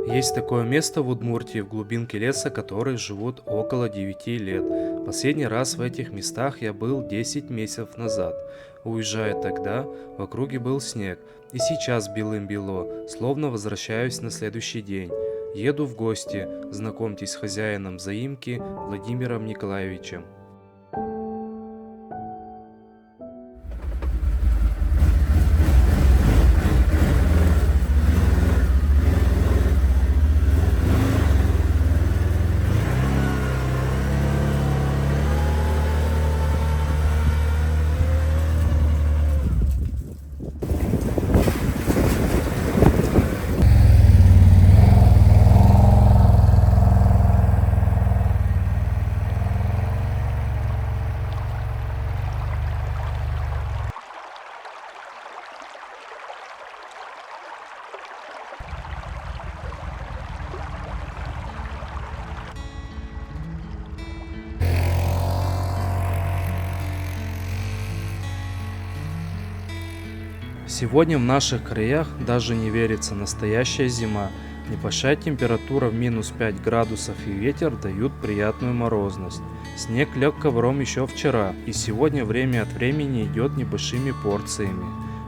Есть такое место в Удмуртии, в глубинке леса, которые живут около 9 лет. Последний раз в этих местах я был 10 месяцев назад. Уезжая тогда, в округе был снег, и сейчас белым-бело, словно возвращаюсь на следующий день. Еду в гости, знакомьтесь с хозяином заимки Владимиром Николаевичем. Сегодня в наших краях даже не верится настоящая зима. Небольшая температура в минус 5 градусов и ветер дают приятную морозность. Снег лег ковром еще вчера, и сегодня время от времени идет небольшими порциями.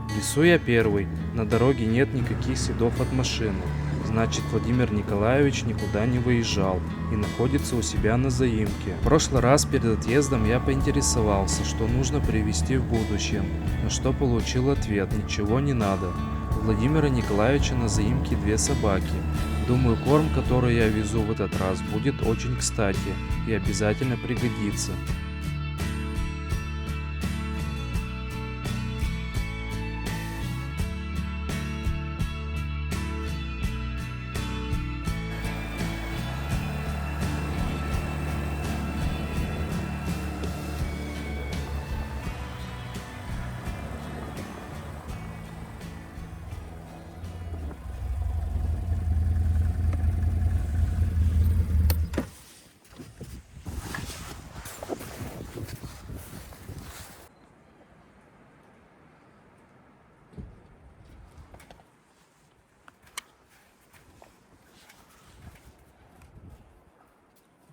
В лесу я первый, на дороге нет никаких следов от машины. Значит, Владимир Николаевич никуда не выезжал и находится у себя на заимке. В прошлый раз перед отъездом я поинтересовался, что нужно привезти в будущем, на что получил ответ: ничего не надо. У Владимира Николаевича на заимке 2 собаки. Думаю, корм, который я везу в этот раз, будет очень кстати и обязательно пригодится.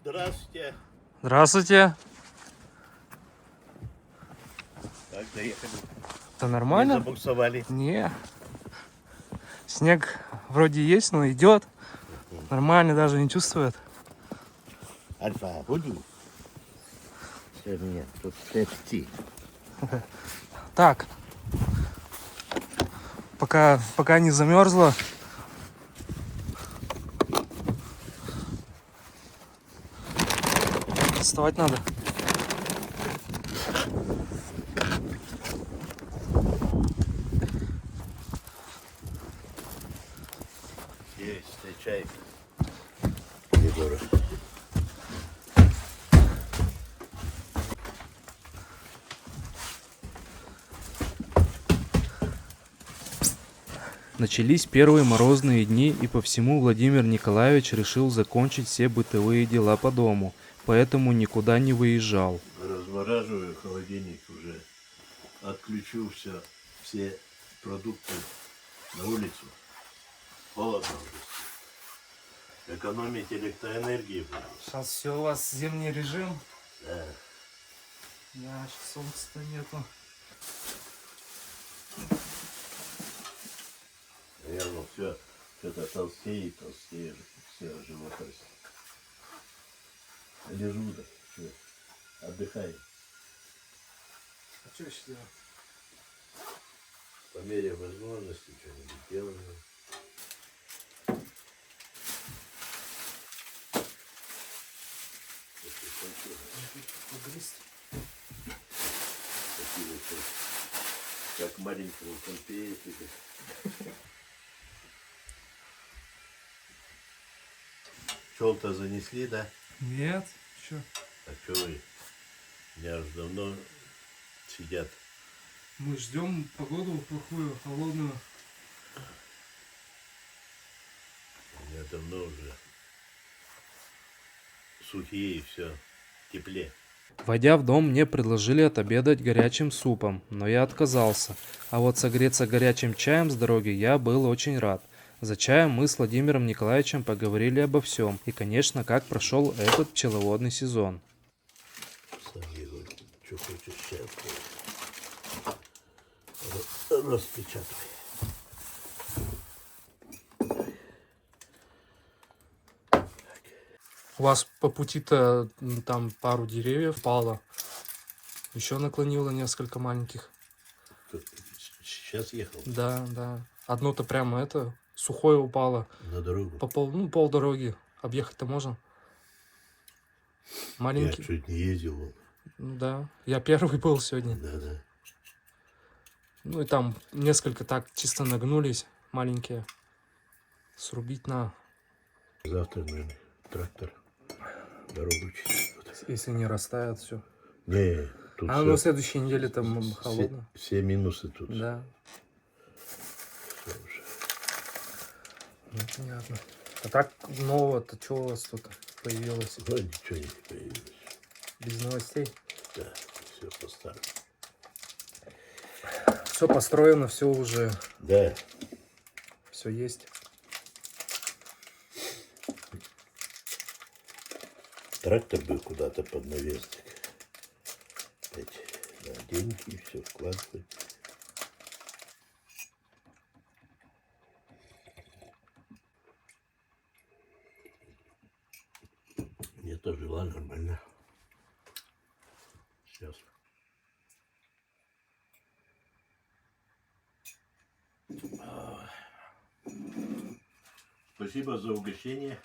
Здравствуйте. Здравствуйте. Как доехали? Это Не нормально? забуксовали. Не. Снег вроде есть, но идет. Нормально, даже не чувствует. Альфа, буди. Все меня тут пепси. Так. Пока не замерзло. Вставать надо. Есть чай. Егора. Начались первые морозные дни, и по всему Владимир Николаевич решил закончить все бытовые дела по дому, поэтому никуда не выезжал. Размораживаю холодильник уже. Отключу все продукты на улицу. Холодно уже. Экономить электроэнергии буду. Сейчас все у вас зимний режим. Да. Да, сейчас солнца-то нету. Наверное, все что-то толстеет, все живот растет. Лежу, да, все, отдыхай. А что еще делать? По мере возможности что-нибудь делаем. Погрызть. Такие вот, как маленького конфетика. Пчел-то занесли, да? Нет, что? А что вы? У меня уже давно сидят. Мы ждем погоду плохую, холодную. У меня давно уже сухие и все, тепле. Войдя в дом, мне предложили отобедать горячим супом, но я отказался. А вот согреться горячим чаем с дороги я был очень рад. За чаем мы с Владимиром Николаевичем поговорили обо всем. И, конечно, как прошел этот пчеловодный сезон. Сам его, что хочешь, сейчас распечатай. У вас по пути-то там пару деревьев пало. Еще наклонило несколько маленьких. Сейчас ехал Да, да. Одно-то прямо это сухое упало. на дорогу. По пол дороги. Объехать-то можно. Я Маленький. чуть не ездил. Вон. Ну да. Я первый был сегодня. Да. Ну и там несколько так чисто нагнулись. Маленькие. Срубить на. Завтра, наверное, трактор дорогу чистит. Если не растает все. Не, тут А на следующей неделе там холодно. все минусы тут. Да. Всё уже. Ну, понятно. А так нового-то что у вас тут появилось? Ну, ничего не появилось. Без новостей? Да, все по-старому. Все построено, все уже, Да, все есть. трактор бы куда-то под навес. Опять на деньги все вкладывать. Мне тоже жила нормально. Сейчас. Спасибо за угощение.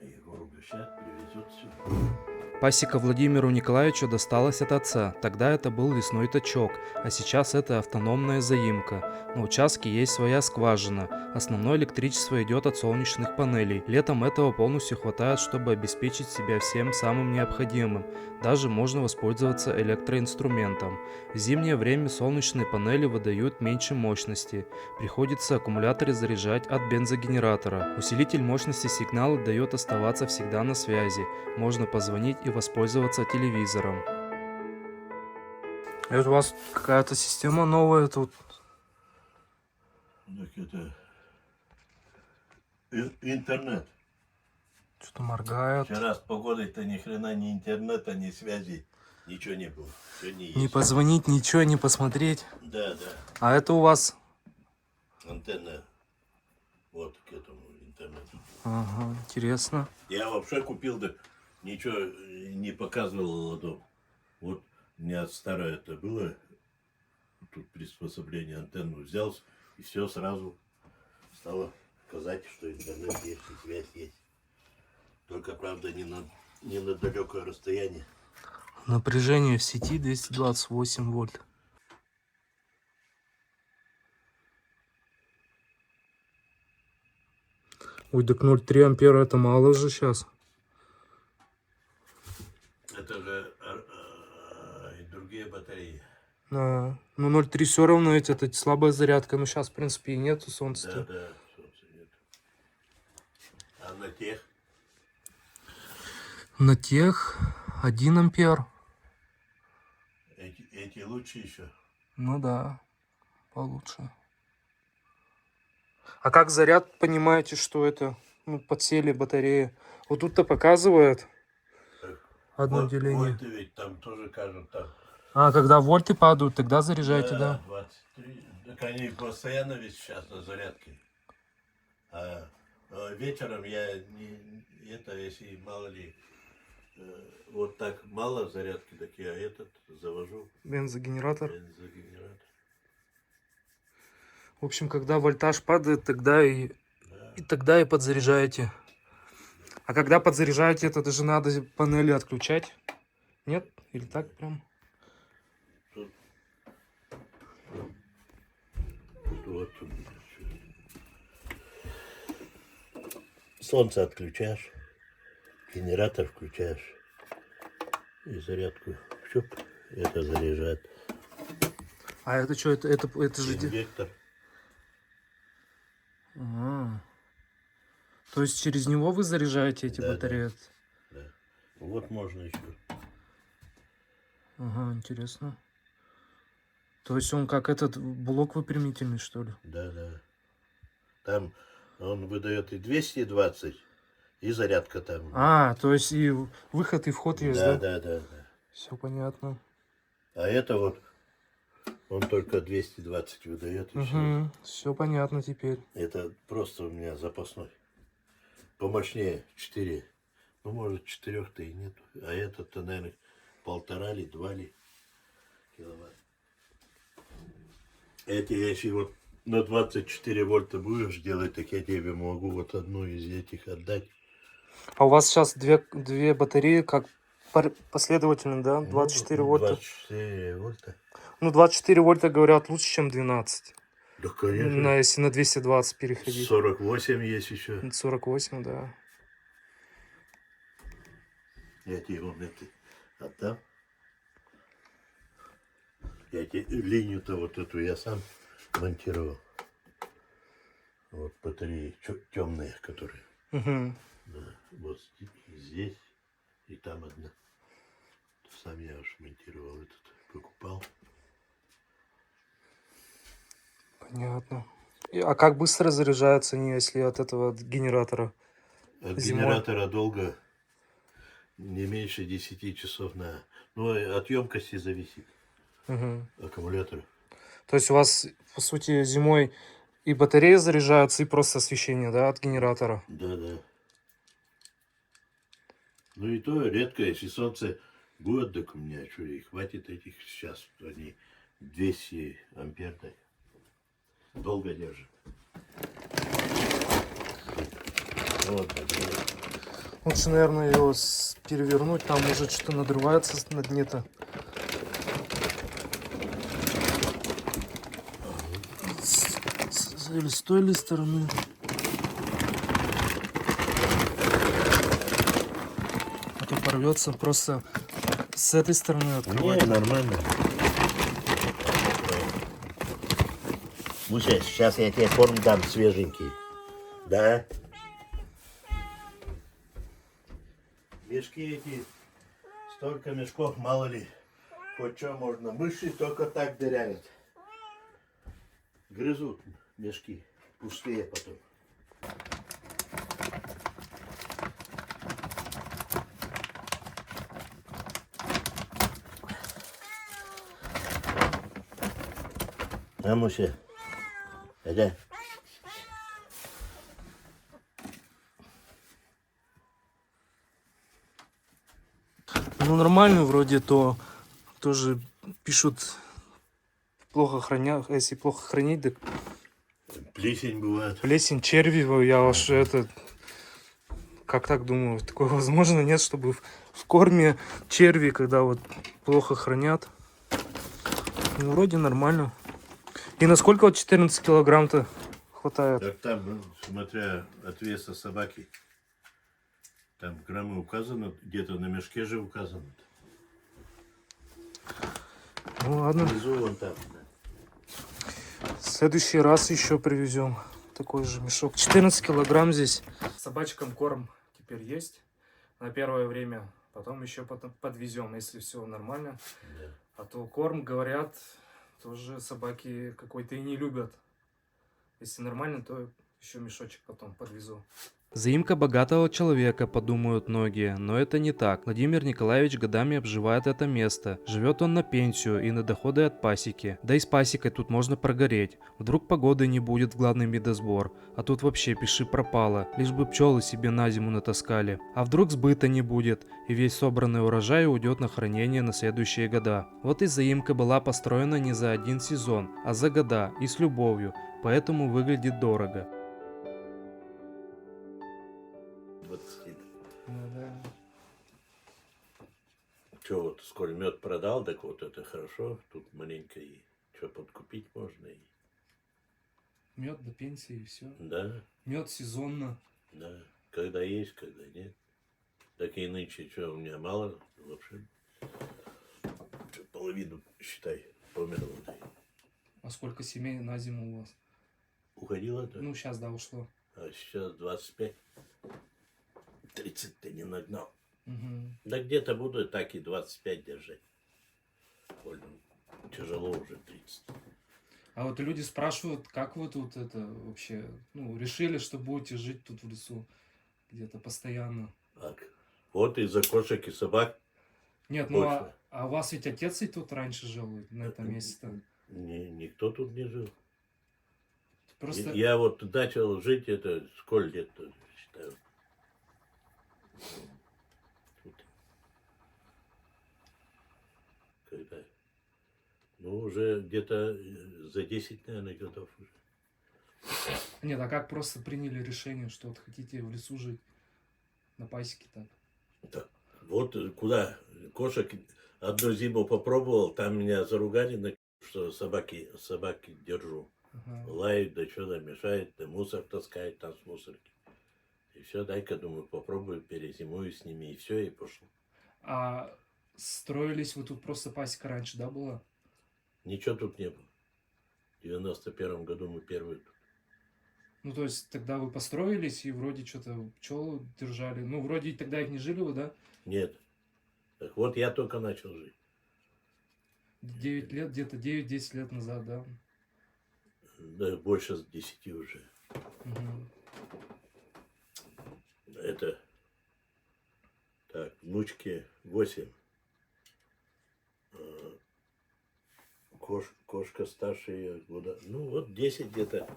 Егор угощает, привезет все. Пасека Владимиру Николаевичу досталась от отца. Тогда это был лесной точок, а сейчас это автономная заимка. На участке есть своя скважина. Основное электричество идет от солнечных панелей. Летом этого полностью хватает, чтобы обеспечить себя всем самым необходимым. Даже можно воспользоваться электроинструментом. В зимнее время солнечные панели выдают меньше мощности. Приходится аккумуляторы заряжать от бензогенератора. Усилитель мощности сигнала дает оставаться всегда на связи. Можно позвонить и воспользоваться телевизором. Это у вас какая-то система новая тут. Так это интернет. Что-то моргает. Вчера с погодой-то ни хрена ни интернета, ни связи, ничего не было. Сегодня есть. Не позвонить, ничего не посмотреть. Да. А это у вас... Антенна вот к этому интернету. Ага, интересно. Я вообще купил, да ничего не показывал ладом. Вот у меня старое это было, тут приспособление, антенну взял, и все сразу стало сказать, что интернет есть и связь есть. Только, правда, не на далекое расстояние. Напряжение в сети 228 вольт. Ой, так 0,3 ампера это мало же сейчас. Это же и другие батареи. Ну 0,3 все равно ведь это слабая зарядка. Ну сейчас, в принципе, и нету солнца. Да, солнца нет. А на тех? На тех 1 ампер. Эти лучше еще. Ну да, получше. А как заряд, понимаете, что это? Ну, подсели батареи. Вот тут-то показывает одно Вот, деление. вольты ведь там тоже кажут там. А, когда вольты падают, тогда заряжаете, да? 23. Так они постоянно ведь сейчас на зарядке. А вечером я если мало ли, вот так мало зарядки, так я этот завожу. Бензогенератор. Бензогенератор. В общем, когда вольтаж падает, тогда и тогда и подзаряжаете. А когда подзаряжаете, это даже надо панели отключать. Нет? Или так прям? Тут вот. Солнце отключаешь, генератор включаешь и зарядку щуп, это заряжает. А это что? Это же... Инъектор. Ага. То есть через него вы заряжаете эти Да, батареи? Да. Вот можно еще. Ага, интересно. То есть он как этот блок выпрямительный, что ли? Да, да. Там он выдает и 220, и зарядка там. А, то есть и выход, и вход есть, Да, да? да, да, да. Все понятно. А это вот, он только 220 выдает, и все. Угу, все понятно теперь. Это просто у меня запасной. Помощнее 4. Ну, может, 4-то и нету. А этот-то, наверное, 1,5 ли, 2 ли киловатт. Эти, если вот на 24 вольта будешь делать, так я тебе могу вот одну из этих отдать. А у вас сейчас две батареи как последовательно, да? 24 Ну, вольта. 24 вольта. Ну, 24 вольта, говорят, лучше, чем 12. Да, конечно. Если на 220 переходить. 48 есть еще. 48, да. Я тебе вон это отдам. Я тебе линию-то вот эту я сам монтировал. Вот батареи темные, которые. Угу. Да, вот здесь и там одна. Сам я уж монтировал этот, покупал. Понятно. А как быстро заряжаются они, если от этого от генератора? От Зимой? генератора долго, не меньше 10 часов на... Ну, от емкости зависит Угу. аккумулятор. То есть у вас, по сути, зимой и батареи заряжаются, и просто освещение, да, от генератора? Да, да. Ну и то редко, если солнце будет, так у меня что, и хватит этих сейчас, они 200 ампер, так долго держат. Вот, так, вот. Лучше, наверное, ее перевернуть, там уже что-то надрывается на дне-то. Или с той ли стороны. А то порвется, просто с этой стороны открывать. Не, нормально. Муся, сейчас я тебе корм дам свеженький. Да? Мешки эти, столько мешков, мало ли, хоть что можно. Мыши только так дырявят. Грызут мешки, пустые потом. А, Муся? Да. Ну, нормально вроде, то тоже пишут, плохо хранят, если плохо хранить, так Плесень бывает. плесень, черви, я уж это, как так думаю, такое возможно, нет, чтобы в корме черви, когда вот плохо хранят. Ну, вроде нормально. И насколько вот 14 килограмм-то хватает? Так там, ну, смотря от веса собаки, там граммы указано, где-то на мешке же указано. Ну ладно, Внизу вон там. в следующий раз еще привезем такой же мешок. 14 килограмм здесь. Собачкам корм теперь есть на первое время. Потом еще подвезем, если все нормально. Да. А то корм, говорят, тоже собаки какой-то и не любят. Если нормально, то еще мешочек потом подвезу. Заимка богатого человека, подумают многие, но это не так. Владимир Николаевич годами обживает это место. Живет он на пенсию и на доходы от пасеки. Да и с пасекой тут можно прогореть. Вдруг погоды не будет в главный медосбор. А тут вообще пиши пропало. Лишь бы пчелы себе на зиму натаскали. А вдруг сбыта не будет, и весь собранный урожай уйдет на хранение на следующие года. Вот и заимка была построена не за один сезон, а за года и с любовью. Поэтому выглядит дорого. 20. Ну да. Че вот, сколь мед продал, так вот это хорошо. Тут маленько и что подкупить можно. И... Мед до пенсии и все. Да, Мед сезонно. да. Когда есть, когда нет. Так и нынче, что у меня мало вообще. Чё, половину, считай, померло. А сколько семей на зиму у вас? Уходило-то? Ну, сейчас, да, ушло. А сейчас 25. 30 ты не нагнал. Угу. Да где-то буду так и 25 держать. Вольно. тяжело уже 30. А вот люди спрашивают, как вы тут это вообще, ну, решили, что будете жить тут в лесу где-то постоянно? Так. Вот из-за кошек и собак Нет, ну больше. а у вас ведь отец и тут раньше жил, на этом месте-то. Никто тут не жил. Просто, Я вот начал жить, это сколько лет, считаю. Тут. Когда? Ну, уже где-то за 10, наверное, годов уже. нет, а как просто приняли решение, что вот хотите в лесу жить, на пасеке так? Так, вот куда кошек одну зиму попробовал, там меня заругали, что собаки держу. Ага. Лают, да что-то мешает, да мусор таскает там с мусорки. И все, дай-ка, думаю, попробую, перезимую с ними, и все, и пошло. А строились вы тут просто пасека раньше, да, была? Ничего тут не было. В 91 году мы первые тут. Ну, то есть тогда вы построились и вроде что-то пчел держали. Ну, вроде тогда их не жили вы, да? Нет. Так вот я только начал жить. 9 лет, где-то 9-10 лет назад, да? Да, больше 10 уже. Мгм. Это... Так, внучке 8. Кошка старшая года. Ну, вот 10 где-то.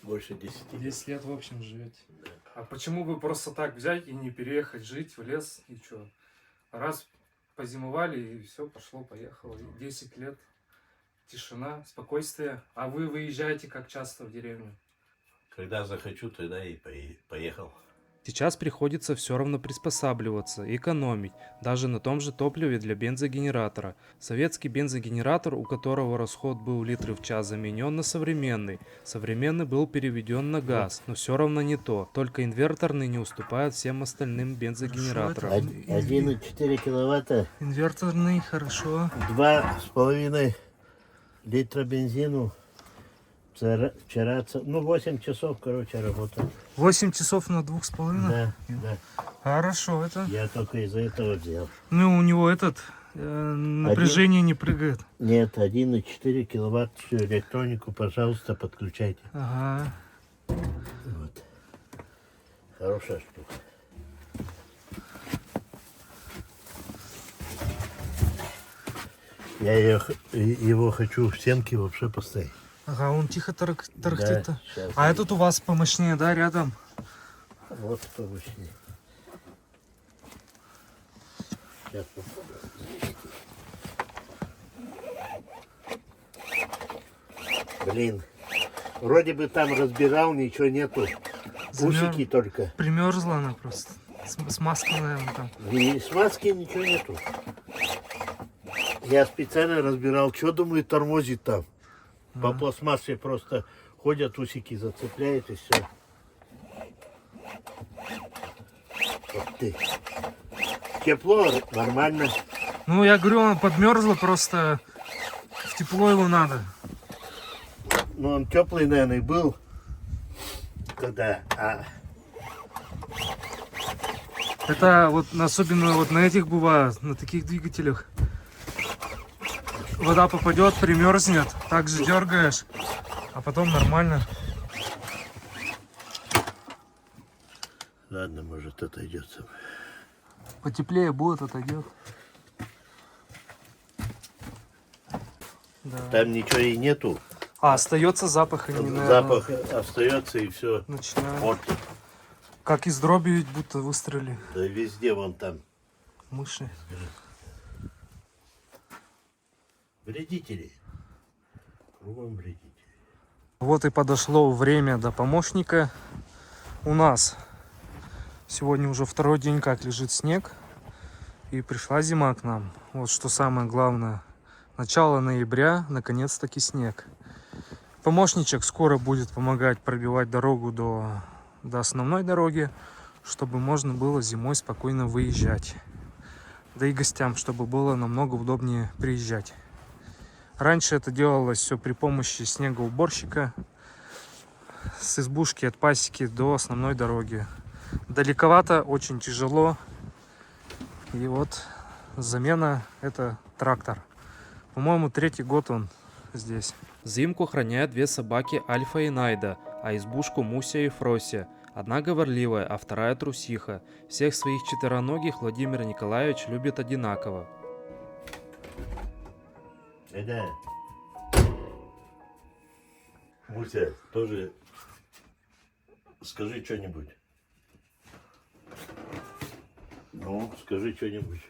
Больше 10 лет. 10 лет, в общем, живете. Да. А почему бы просто так взять и не переехать жить в лес и что? Раз позимовали и все, пошло-поехало. 10 лет тишина, спокойствие. А вы выезжаете как часто в деревню? Когда захочу, тогда и поехал. Сейчас приходится все равно приспосабливаться, экономить, даже на том же топливе для бензогенератора. Советский бензогенератор, у которого расход был литры в час, заменен на современный. Современный был переведен на газ, но все равно не то. Только инверторный не уступает всем остальным бензогенераторам. 1,4 киловатта, Инверторный, хорошо. 2,5 литра бензину. Вчера, ну 8 часов, короче, работал. 8 часов на 2,5? Да, да. Хорошо, это. Я только из-за этого взял. Ну, у него этот напряжение не прыгает. Нет, 1,4 киловатт, всю электронику, пожалуйста, подключайте. Ага. Вот. Хорошая штука. Я его хочу в стенке вообще поставить. Ага, он тихо тарахтит. Да, щас А я- этот у вас помощнее, да, рядом? Вот помощнее. Сейчас попробую. Блин, вроде бы там разбирал, ничего нету. Усики только. Примерзла она просто. Смазка, наверное, там. И смазки ничего нету. Я специально разбирал, что думаю, тормозит там. По пластмассе просто ходят, усики зацепляют и все. Вот ты. Тепло, нормально. Ну, я говорю, он подмерзла, просто в тепло его надо. Ну, он теплый, наверное, был. Когда, Это вот особенно вот на этих бывает, на таких двигателях. Вода попадет, примерзнет, так же дергаешь, а потом нормально. Ладно, может, отойдет. Потеплее будет, отойдет. Да. Там ничего и нету. А, остается запах, они, наверное, Запах остается и все. начинают. Вот, Как из дроби ведь будто выстрелили да везде вон там. мыши. Вредители. Кругом вредители. Вот и подошло время до помощника. У нас сегодня уже второй день, как лежит снег. И пришла зима к нам. Вот что самое главное. Начало ноября, наконец-таки снег. Помощничек скоро будет помогать пробивать дорогу до основной дороги, чтобы можно было зимой спокойно выезжать. Да и гостям, чтобы было намного удобнее приезжать. Раньше это делалось все при помощи снегоуборщика с избушки от пасеки до основной дороги. Далековато, очень тяжело. И вот замена — это трактор. По-моему, третий год он здесь. Зимку храняют две собаки Альфа и Найда, а избушку Муся и Фрося. Одна говорливая, а вторая трусиха. Всех своих четвероногих Владимир Николаевич любит одинаково. Да. Муся, тоже скажи что-нибудь. Ну, скажи что-нибудь.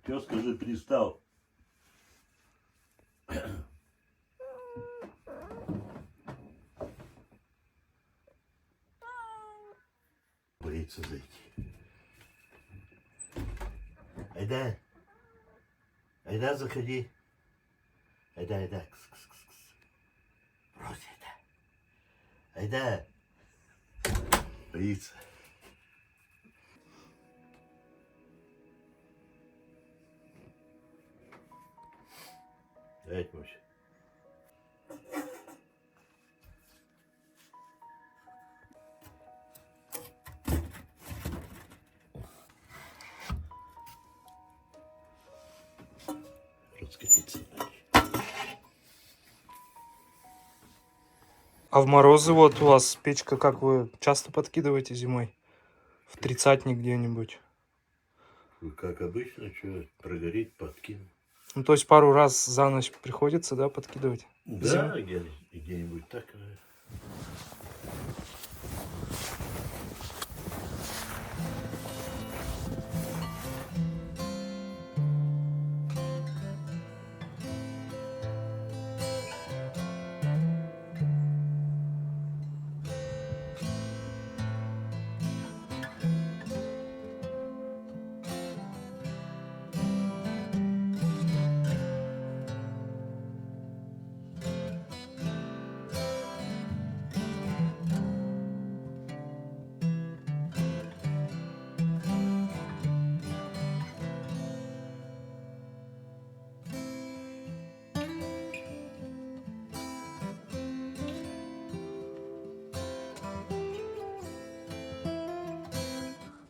Что скажи, пристал? Боится зайти. Айда. Айда, заходи. Айда, айда. Кс-кс-кс-кс. Брось, айда. Айда. Боится. Дайте, Муся. Расскажите. А в морозы вот у вас печка, как вы часто подкидываете зимой? В тридцатник где-нибудь? Как обычно, что прогореть, подкину. Ну, то есть пару раз за ночь приходится, да, подкидывать? Да, где-нибудь так.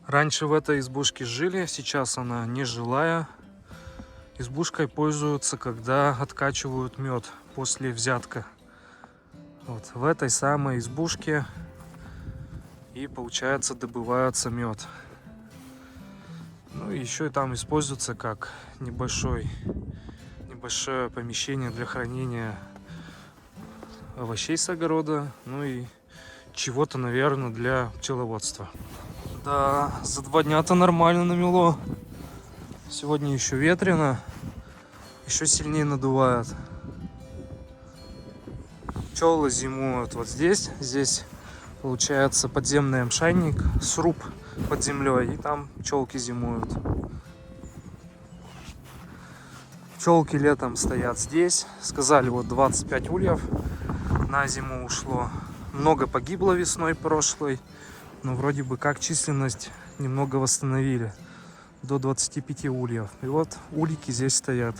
Раньше в этой избушке жили, сейчас она нежилая. Избушкой пользуются, когда откачивают мед после взятка. Вот в этой самой избушке и, получается, добывается мед. Ну и еще и там используется как небольшое помещение для хранения овощей с огорода, ну и чего-то, наверное, для пчеловодства. Да, за 2 дня-то нормально намело. Сегодня еще ветрено, еще сильнее надувает. Пчелы зимуют вот здесь. Здесь получается подземный амшанник, сруб под землей, и там пчелки зимуют. Пчелки летом стоят здесь. Сказали, вот 25 ульев на зиму ушло. Много погибло весной прошлой. Но вроде бы как численность немного восстановили. До 25 ульев. И вот улики здесь стоят.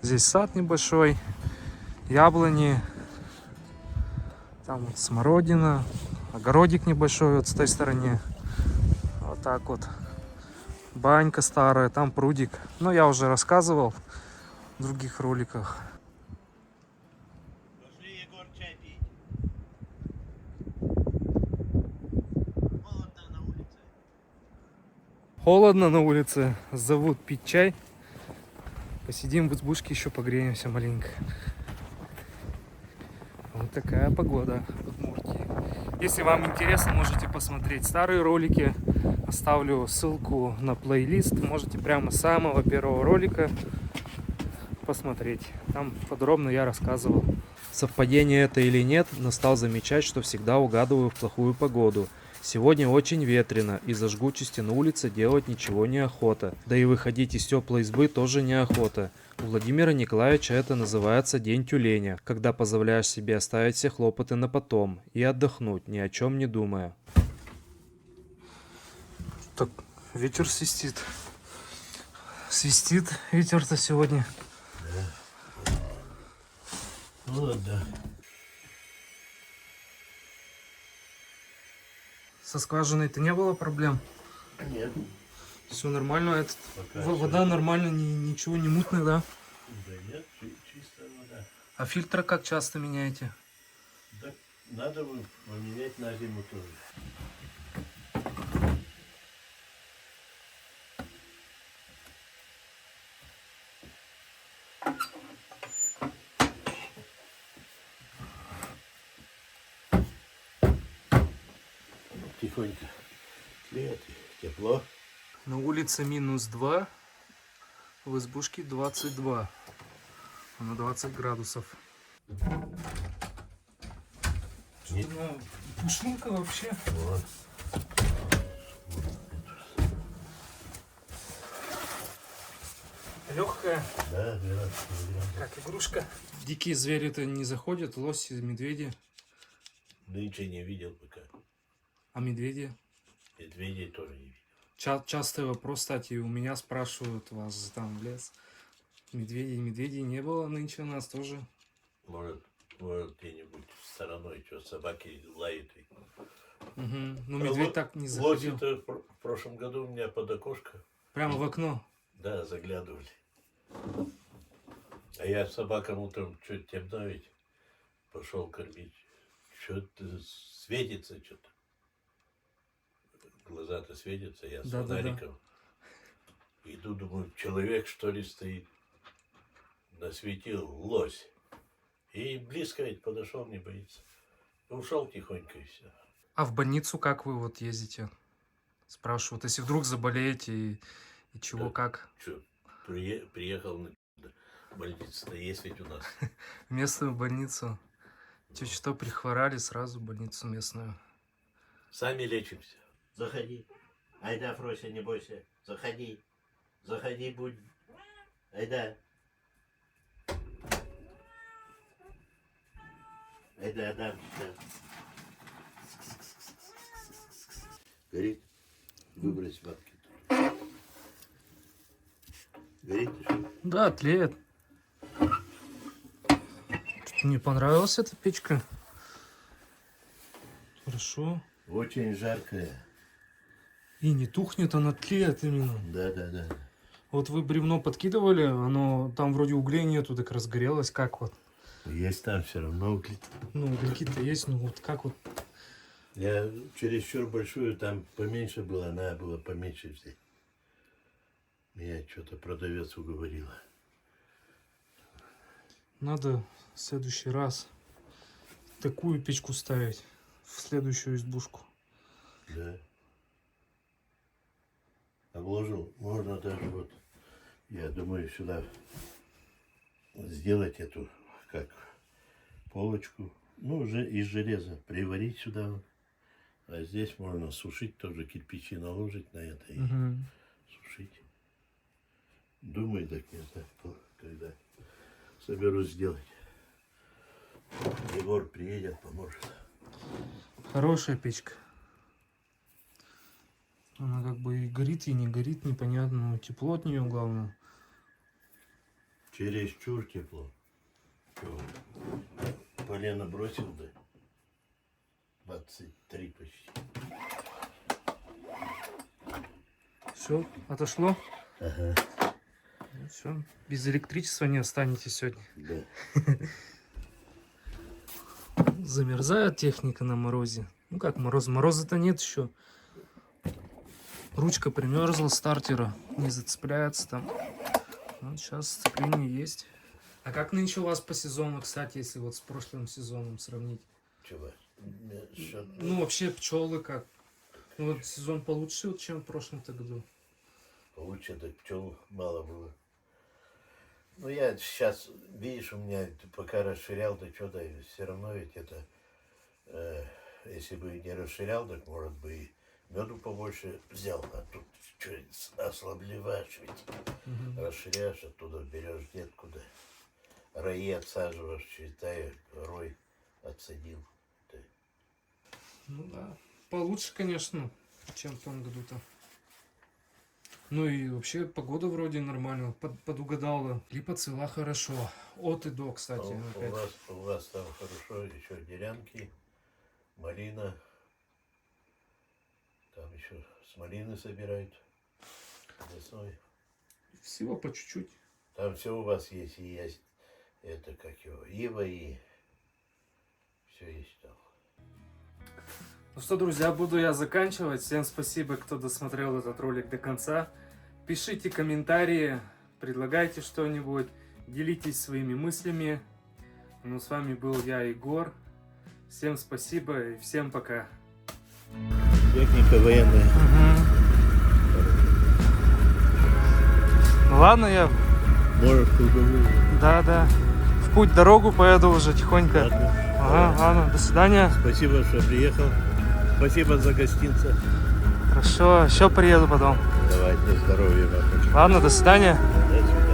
Здесь сад небольшой. Яблони. Там вот смородина. Огородик небольшой вот с той стороне. Вот так вот. Банька старая. Там прудик. Но я уже рассказывал в других роликах. Пошли, Егор, чай пить. Холодно на улице. Холодно на улице. Зовут пить чай. Посидим в избушке, еще погреемся маленько. Вот такая погода в Удмуртии. Если вам интересно, можете посмотреть старые ролики. Оставлю ссылку на плейлист. Можете прямо с самого первого ролика посмотреть. Там подробно я рассказывал. Совпадение это или нет, но стал замечать, что всегда угадываю в плохую погоду. Сегодня очень ветрено, из-за жгучести на улице делать ничего не охота. Да и выходить из теплой избы тоже неохота. У Владимира Николаевича это называется день тюленя, когда позволяешь себе оставить все хлопоты на потом и отдохнуть, ни о чем не думая. Так, ветер свистит. Свистит ветер-то сегодня. Ну да. Со скважиной-то не было проблем? Нет. Все нормально, этот, Пока вода всё. нормально, ничего не мутная, да? Да нет, чистая вода. А фильтры как часто меняете? Да, надо поменять на зиму тоже. Тихонько. Лет, тепло. На улице -2, в избушке 22, на 20 градусов. Что-то пушинка вообще. Вот. Легкая, Да, 12 килограмм. как игрушка. Дикие звери-то не заходят, лоси, медведи. Нынче не видел пока. А медведи? Медведей тоже не видел. Частый вопрос, кстати, у меня спрашивают вас там в лес. Медведей не было нынче у нас тоже. Может где-нибудь стороной, что собаки лают. Угу. Ну, медведь так не заходил. Лоси-то в прошлом году у меня под окошко. Прямо в окно. Да, заглядывали. А я собакам утром что-то темно ведь пошел кормить. Что-то светится что-то. Глаза-то светятся, я с Да. фонариком. Иду, думаю, человек что ли стоит. Насветил лось. И близко ведь подошел, не боится. Ушел тихонько и все. А в больницу как вы вот ездите? Спрашивают, если вдруг заболеете и чего, Да. как? Что, приехал на больница-то есть ведь у нас. В местную больницу. Чуть что прихворали, сразу в больницу местную. Сами лечимся. Заходи. Айда, Фрося, не бойся. Заходи. Заходи, будь. Айда. Айда, дам. Горит? Выбрось матки. Горит? Да, тлеет. Что-то не понравилась эта печка. Хорошо. Очень жаркая. И не тухнет, она тлеет именно. Да. Вот вы бревно подкидывали, оно там вроде углей нету, так разгорелось. Как вот? Есть там все равно угли. Ну, угольки-то есть, ну вот как вот? Я чересчур большую, там поменьше было, надо было поменьше взять. Меня что-то продавец уговорила. Надо в следующий раз такую печку ставить в следующую избушку. Да. Обложил. Можно даже вот, я думаю, сюда сделать эту, как, полочку. Ну, уже из железа. Приварить сюда. А здесь можно сушить тоже, кирпичи наложить на это и Угу. сушить. Думаю, так не знаю, когда соберусь сделать. Егор приедет, поможет. Хорошая печка. Она как бы и горит, и не горит, непонятно. Но тепло от нее главное. Чересчур тепло. Чё, полено бросил, да? 23 почти. Все, отошло? Ага, Все, без электричества не останетесь сегодня. да. Замерзает техника на морозе. Ну как мороз? Мороза-то нет еще. Ручка примерзла стартера, не зацепляется там. Вот сейчас сцепление есть. А как нынче у вас по сезону, кстати, если вот с прошлым сезоном сравнить? Чего? Ну вообще пчелы как? Ну вот сезон получше, вот, чем в прошлом-то году. Лучше так пчел мало было. Ну, я сейчас, видишь, у меня пока расширял, да что, да, все равно ведь это, если бы не расширял, так, может бы, и меду побольше взял, а тут что, ослабливаешь ведь, расширяешь, оттуда берешь детку, да, раи отсаживаешь, считай, рой отсадил. Да. Ну да. Получше, конечно, чем в том году-то. Ну и вообще погода вроде нормально, подугадала. Липа цвела хорошо. От и до, кстати. Опять. У вас там хорошо, еще дерянки, малина, там еще с малины собирают. Весной. Всего по чуть-чуть. Там все у вас есть, и есть это как его, ива и все есть там. Ну что, друзья, буду я заканчивать. Всем спасибо, кто досмотрел этот ролик до конца. Пишите комментарии, предлагайте что-нибудь, делитесь своими мыслями. Ну, с вами был я, Егор. Всем спасибо и всем пока. Техника военная. Ну ладно, я... Можешь круговую. Да. В путь дорогу поеду уже тихонько. Ладно. Ага, ладно, до свидания. Спасибо, что приехал. Спасибо за гостинца. Хорошо, еще приеду потом. Давайте, здоровья вам. Ладно, до свидания. До свидания.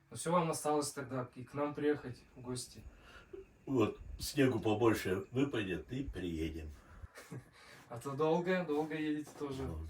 Ну все, вам осталось тогда и к нам приехать в гости. Вот, снегу побольше выпадет и приедем. А то долго едете тоже. Вот.